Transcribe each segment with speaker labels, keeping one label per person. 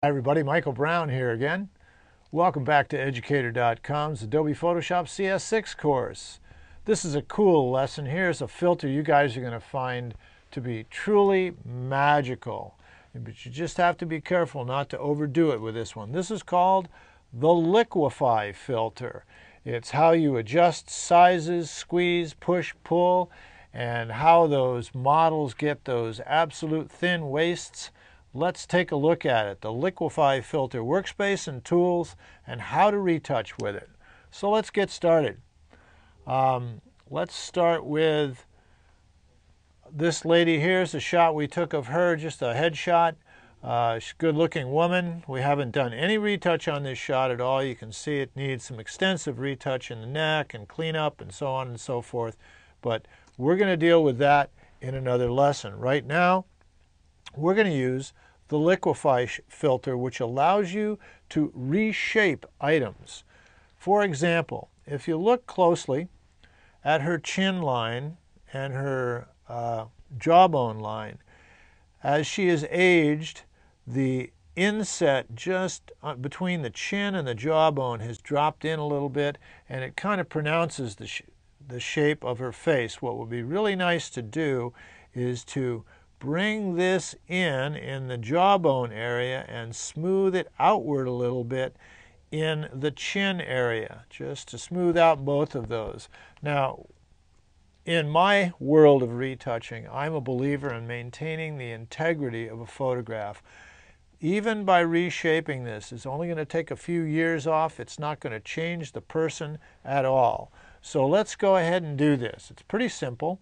Speaker 1: Hi everybody, Michael Brown here again. Welcome back to Educator.com's Adobe Photoshop CS6 course. This is a cool lesson. Here's a filter you guys are going to find to be truly magical. But you just have to be careful not to overdo it with this one. This is called the Liquify Filter. It's how you adjust sizes, squeeze, push, pull, and how those models get those absolute thin waists. Let's take a look at it, the Liquify Filter workspace and tools and how to retouch with it. So let's get started. Let's start with this lady here. Is a shot we took of her, just a headshot. She's a good-looking woman. We haven't done any retouch on this shot at all. You can see it needs some extensive retouch in the neck and cleanup and so on and so forth. But we're going to deal with that in another lesson. Right now, we're going to use the Liquify filter, which allows you to reshape items. For example, if you look closely at her chin line and her jawbone line, as she is aged, the inset just between the chin and the jawbone has dropped in a little bit, and it kind of pronounces the shape of her face. What would be really nice to do is to bring this in the jawbone area and smooth it outward a little bit in the chin area, just to smooth out both of those. Now, in my world of retouching, I'm a believer in maintaining the integrity of a photograph. Even by reshaping this, it's only going to take a few years off. It's not going to change the person at all. So let's go ahead and do this. It's pretty simple.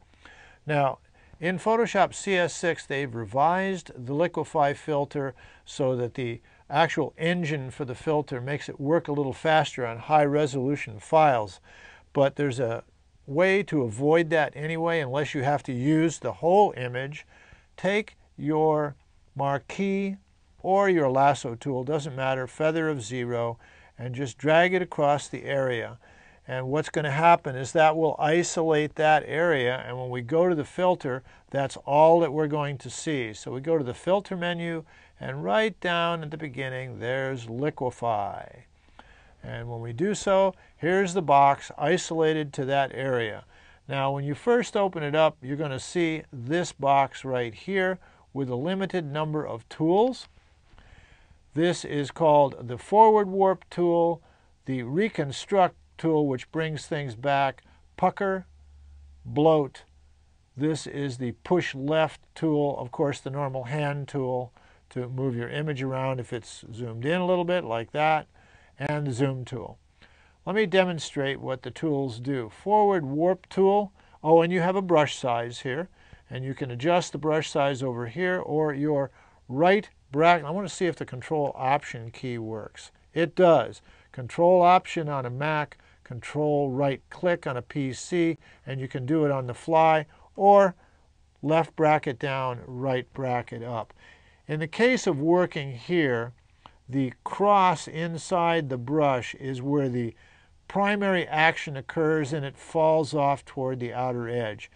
Speaker 1: Now, in Photoshop CS6, they've revised the Liquify filter so that the actual engine for the filter makes it work a little faster on high-resolution files. But there's a way to avoid that anyway, unless you have to use the whole image. Take your marquee or your lasso tool, doesn't matter, feather of 0, and just drag it across the area. And what's going to happen is that will isolate that area, and when we go to the filter, that's all that we're going to see. So we go to the filter menu, and right down at the beginning, there's Liquify. And when we do so, here's the box isolated to that area. Now, when you first open it up, you're going to see this box right here with a limited number of tools. This is called the Forward Warp tool, the Reconstruct tool, which brings things back, pucker, bloat. This is the push left tool, of course the normal hand tool to move your image around if it's zoomed in a little bit like that, and the zoom tool. Let me demonstrate what the tools do. Forward warp tool, oh, and you have a brush size here, and you can adjust the brush size over here or your right bracket. I want to see if the Control Option key works. It does. Control Option on a Mac, Control right click on a PC, and you can do it on the fly, or left bracket down, right bracket up. In the case of working here, the cross inside the brush is where the primary action occurs and it falls off toward the outer edge.